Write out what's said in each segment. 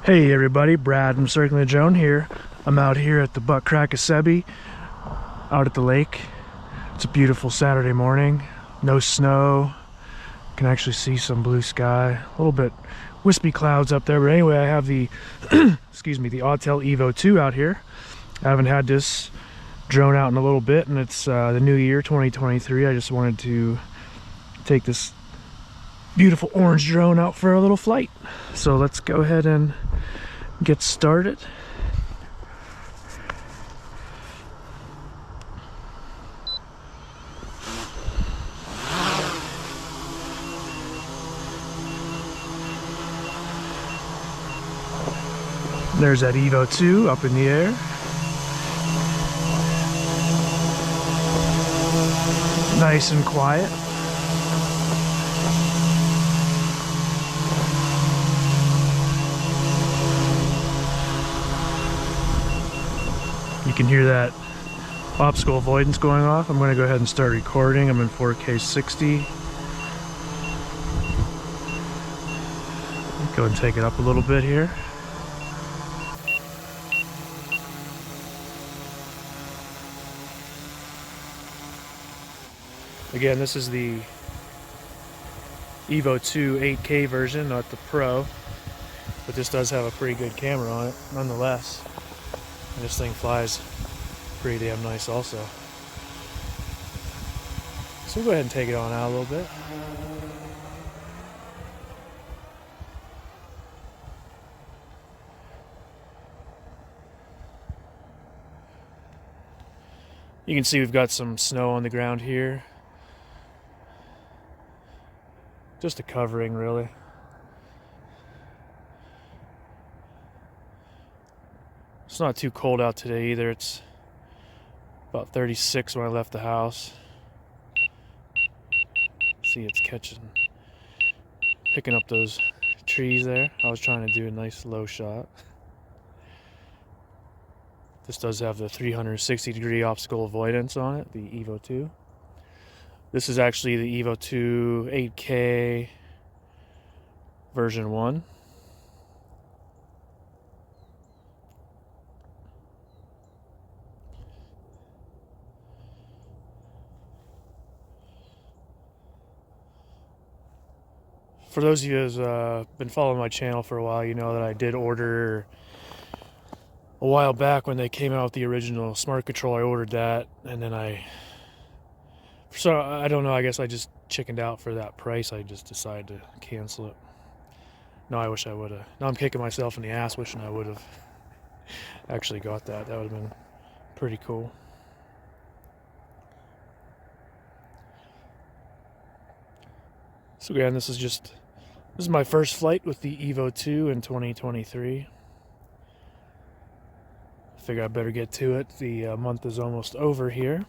Hey everybody, Brad from Circling the Joan here. I'm out here at the Buck Crackasebi, out at the lake. It's a beautiful Saturday morning, no snow. Can actually see some blue sky, a little bit wispy clouds up there, but anyway, I have the excuse me, the Autel EVO 2 out here. I haven't had this drone out in a little bit, and it's the new year 2023. I just wanted to take this beautiful orange drone out for a little flight. So let's go ahead and get started. There's that EVO 2 up in the air. Nice and quiet. You can hear that obstacle avoidance going off. I'm going to go ahead and start recording. I'm in 4K 60. Go and take it up a little bit here. Again, this is the EVO 2 8K version, not the Pro, but this does have a pretty good camera on it nonetheless. And this thing flies pretty damn nice also. So we'll go ahead and take it on out a little bit. You can see we've got some snow on the ground here. Just a covering, really. It's not too cold out today either. It's about 36 when I left the house. See, it's picking up those trees there. I was trying to do a nice low shot. This does have the 360-degree obstacle avoidance on it, the EVO 2. This is actually the EVO 2 8K version 1. For those of you who've been following my channel for a while, you know that I did order a while back when they came out with the original smart control. I ordered that, and then I don't know, I guess I just chickened out for that price. I just decided to cancel it. No, I wish I would have. Now I'm kicking myself in the ass wishing I would have actually got that. That would have been pretty cool. So again, this is my first flight with the EVO 2 in 2023. I figure I better get to it. The month is almost over here.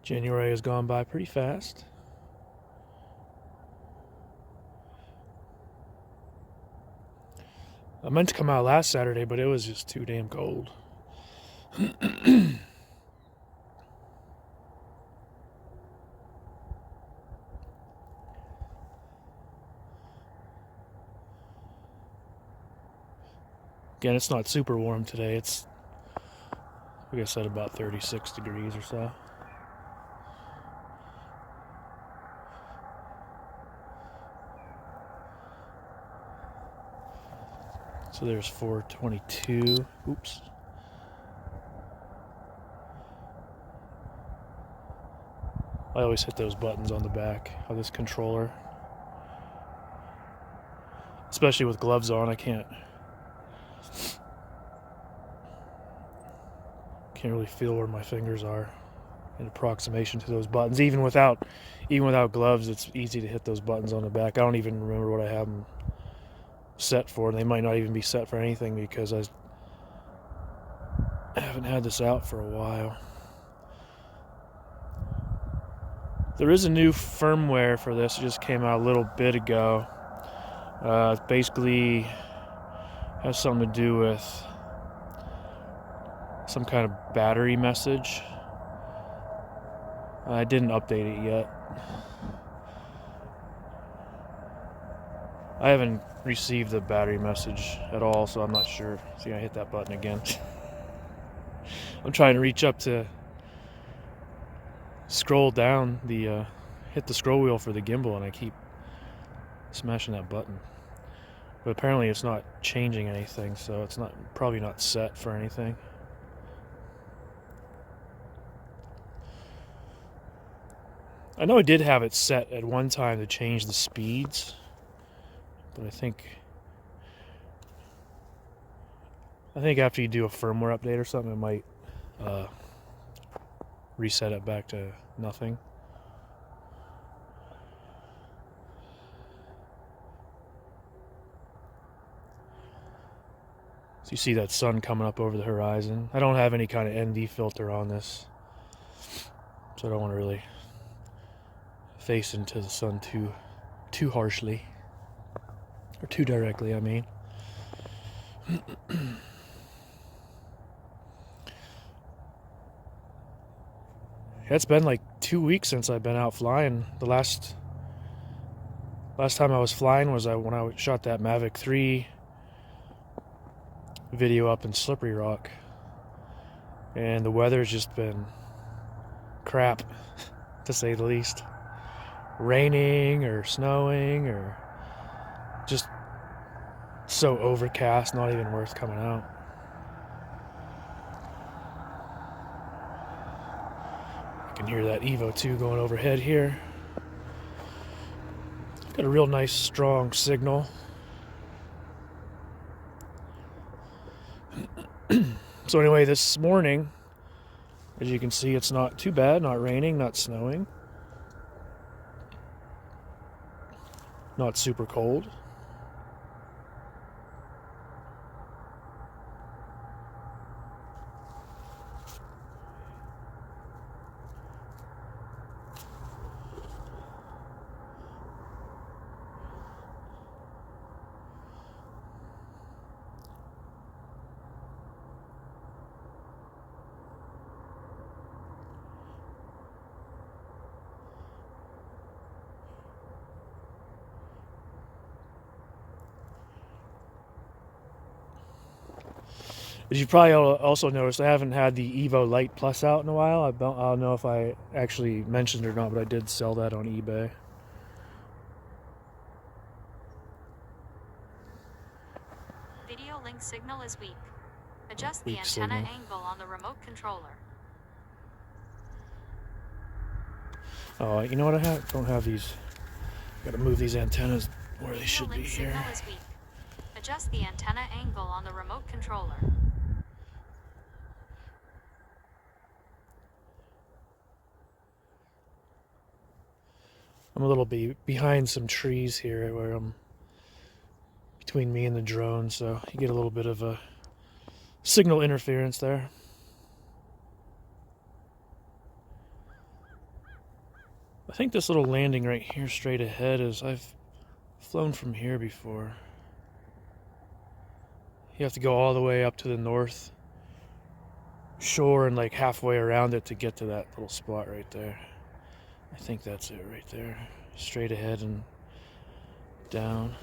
January has gone by pretty fast. I meant to come out last Saturday, but it was just too damn cold. Again, it's not super warm today. It's, like I said, about 36 degrees or so. So there's 422. Oops. I always hit those buttons on the back of this controller. Especially with gloves on, I can't really feel where my fingers are in approximation to those buttons. Even without gloves, it's easy to hit those buttons on the back. I don't even remember what I have them set for, and they might not even be set for anything because I haven't had this out for a while. There is a new firmware for this. It just came out a little bit ago. It basically has something to do with some kind of battery message. I didn't update it yet. I haven't received the battery message at all, so I'm not sure. See, I hit that button again. I'm trying to reach up to scroll down the, hit the scroll wheel for the gimbal, and I keep smashing that button. But apparently it's not changing anything, so it's probably not set for anything. I know I did have it set at one time to change the speeds, but I think after you do a firmware update or something, it might reset it back to nothing. So you see that sun coming up over the horizon. I don't have any kind of ND filter on this, so I don't want to really face into the sun too harshly, or too directly, I mean. It's been like 2 weeks since I've been out flying. The last time I was flying was when I shot that Mavic 3 video up in Slippery Rock, and the weather's just been crap, to say the least. Raining or snowing, or just so overcast, not even worth coming out. I can hear that EVO 2 going overhead here. Got a real nice strong signal. So anyway, this morning, as you can see, it's not too bad, not raining, not snowing, not super cold. As you probably also noticed, I haven't had the EVO Lite Plus out in a while. I don't know if I actually mentioned it or not, but I did sell that on eBay. Video link signal is weak. Adjust the antenna angle on the remote controller. Oh, you know what? Don't have these. Got to move these antennas where they should be here. Video link signal is weak. Adjust the antenna angle on the remote controller. I'm a little behind some trees here where I'm between me and the drone, so you get a little bit of a signal interference there. I think this little landing right here straight ahead I've flown from here before. You have to go all the way up to the north shore and like halfway around it to get to that little spot right there. I think that's it right there. Straight ahead and down.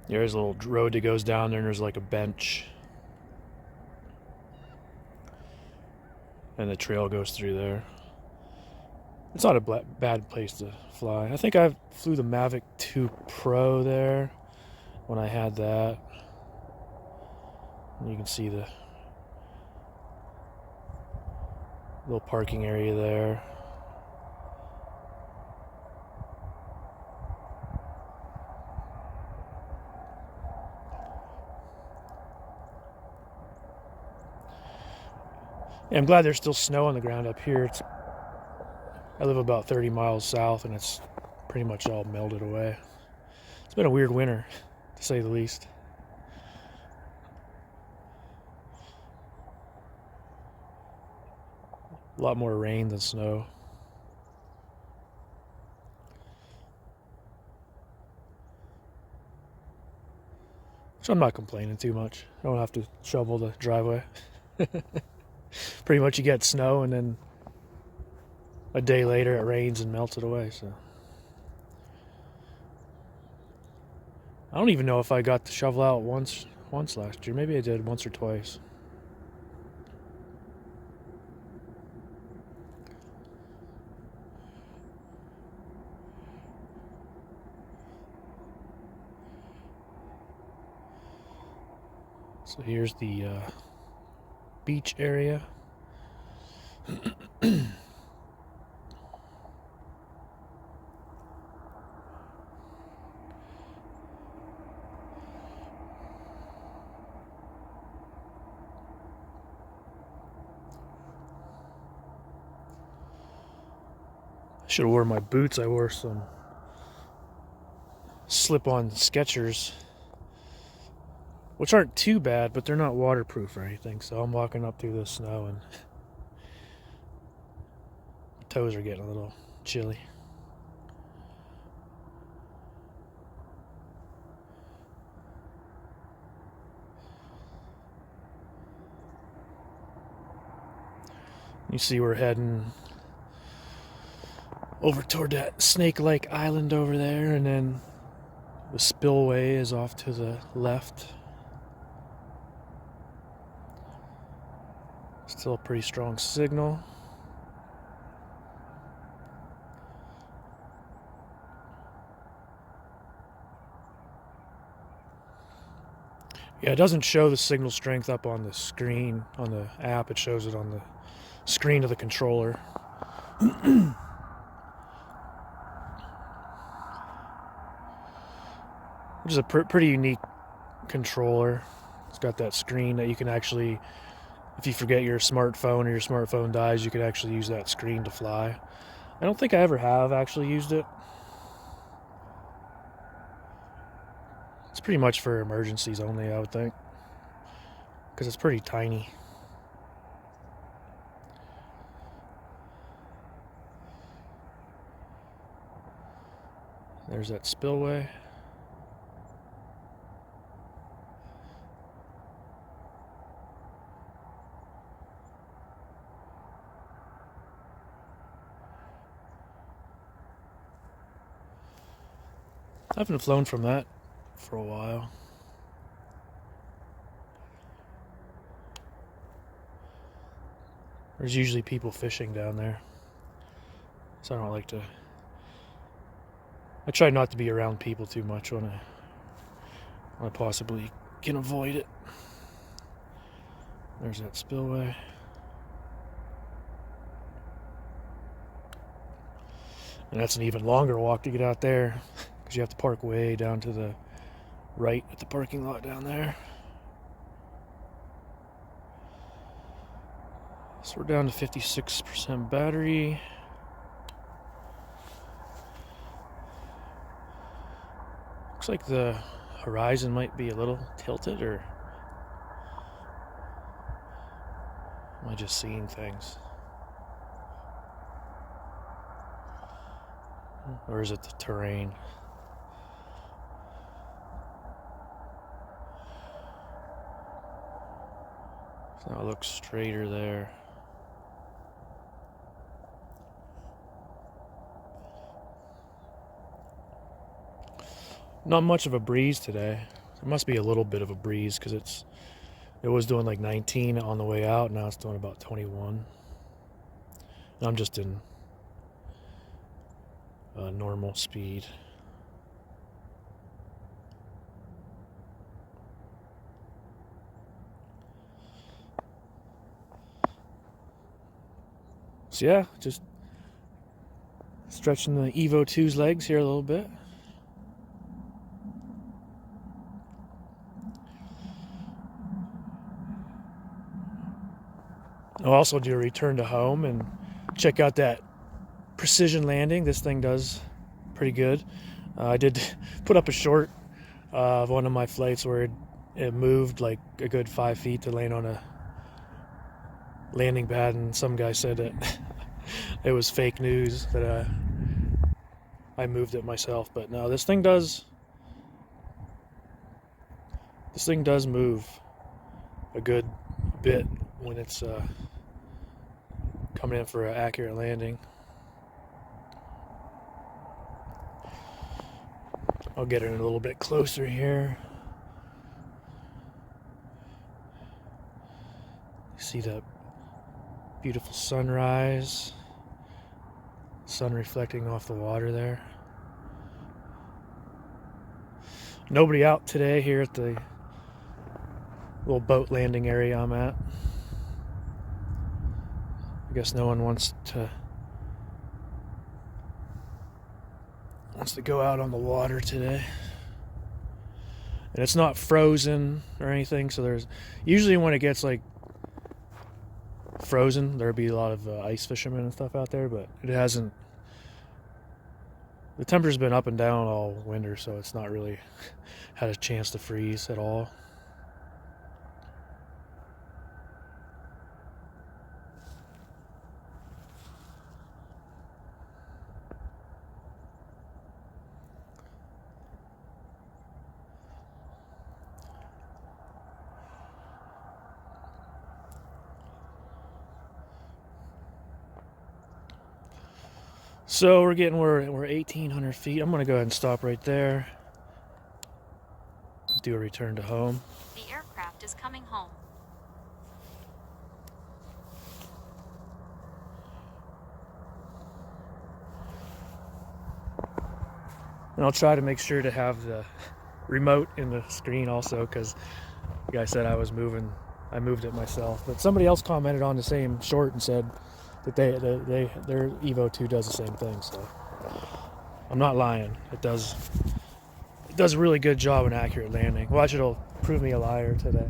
There's a little road that goes down there, and there's like a bench. And the trail goes through there. It's not a bad place to fly. I think I flew the Mavic 2 Pro there when I had that. And you can see the little parking area there. Yeah, I'm glad there's still snow on the ground up here. I live about 30 miles south, and it's pretty much all melted away. It's been a weird winter, to say the least. A lot more rain than snow. So I'm not complaining too much. I don't have to shovel the driveway. Pretty much you get snow and then a day later it rains and melts it away. So I don't even know if I got the shovel out once last year. Maybe I did once or twice. So here's the beach area. I should have worn my boots. I wore some slip-on Skechers, which aren't too bad, but they're not waterproof or anything. So I'm walking up through the snow and my toes are getting a little chilly. You see we're heading over toward that Snake Lake Island over there, and then the spillway is off to the left. Still a pretty strong signal. Yeah, it doesn't show the signal strength up on the screen, on the app. It shows it on the screen of the controller. Which is a pretty unique controller. It's got that screen that you can actually, if you forget your smartphone or your smartphone dies, you can actually use that screen to fly. I don't think I ever have actually used it. It's pretty much for emergencies only, I would think, because it's pretty tiny. There's that spillway. I haven't flown from that for a while. There's usually people fishing down there, so I don't like to. I try not to be around people too much when I possibly can avoid it. There's that spillway. And that's an even longer walk to get out there, because you have to park way down to the right at the parking lot down there. So we're down to 56% battery. Looks like the horizon might be a little tilted, or am I just seeing things? Or is it the terrain? So now it looks straighter there. Not much of a breeze today. There must be a little bit of a breeze because it was doing like 19 on the way out. Now it's doing about 21. And I'm just in normal speed. So yeah, just stretching the EVO 2's legs here a little bit. I'll also do a return to home and check out that precision landing. This thing does pretty good. I did put up a short of one of my flights where it moved like a good 5 feet to land on a landing pad, and some guy said that it was fake news that I moved it myself. But no, this thing does move a good bit when it's coming in for an accurate landing. I'll get it a little bit closer here. See that beautiful sunrise, sun reflecting off the water there. Nobody out today here at the little boat landing area I'm at. I guess no one wants to go out on the water today. And it's not frozen or anything, so there's usually when it gets like frozen, there'll be a lot of ice fishermen and stuff out there, but it hasn't. The temperature's been up and down all winter, so it's not really had a chance to freeze at all. So we're 1,800 feet. I'm gonna go ahead and stop right there. Do a return to home. The aircraft is coming home. And I'll try to make sure to have the remote in the screen also, because like I said, I moved it myself. But somebody else commented on the same short and said that their Evo 2 does the same thing, so I'm not lying. It does a really good job in accurate landing. Watch, it'll prove me a liar today.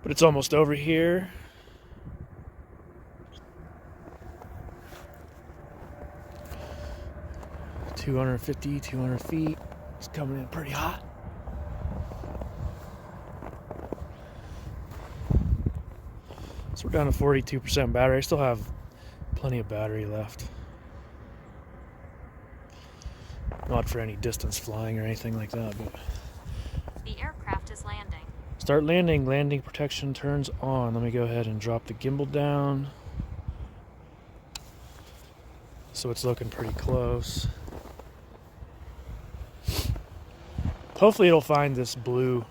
But it's almost over here. $200 feet. It's coming in pretty hot. So we're down to 42% battery. I still have plenty of battery left. Not for any distance flying or anything like that, but The aircraft is landing. start landing. Landing protection turns on. Let me go ahead and drop the gimbal down. So it's looking pretty close. Hopefully it'll find this blue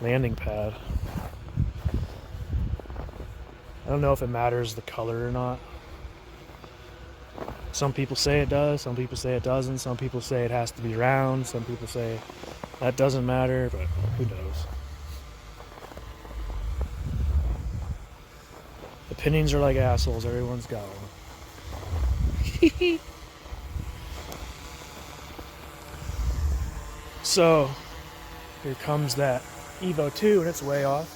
landing pad. I don't know if it matters the color or not. Some people say it does, some people say it doesn't, some people say it has to be round, some people say that doesn't matter, but who knows. Opinions are like assholes, everyone's got one. So, here comes that Evo 2 and it's way off.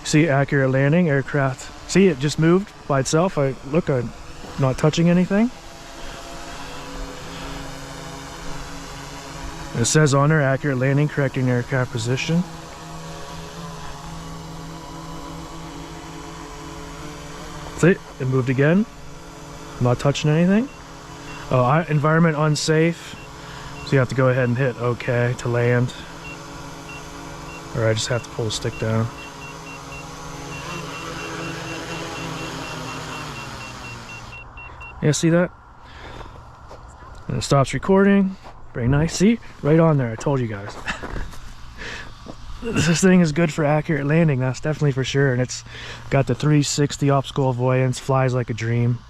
See, accurate landing, aircraft. See, it just moved by itself. I'm not touching anything. It says on there, accurate landing, correcting aircraft position. See, it moved again. I'm not touching anything. Oh, environment unsafe. So you have to go ahead and hit OK to land. Or I just have to pull the stick down. Yeah, see that? And it stops recording. Very nice. See? Right on there. I told you guys. This thing is good for accurate landing. That's definitely for sure. And it's got the 360 optical avoidance. Flies like a dream.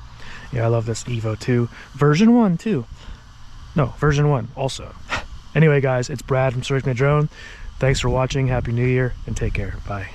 Yeah, I love this Evo 2. Version 1 too. No, version 1 also. Anyway, guys, it's Brad from Search My Drone. Thanks for watching. Happy New Year and take care. Bye.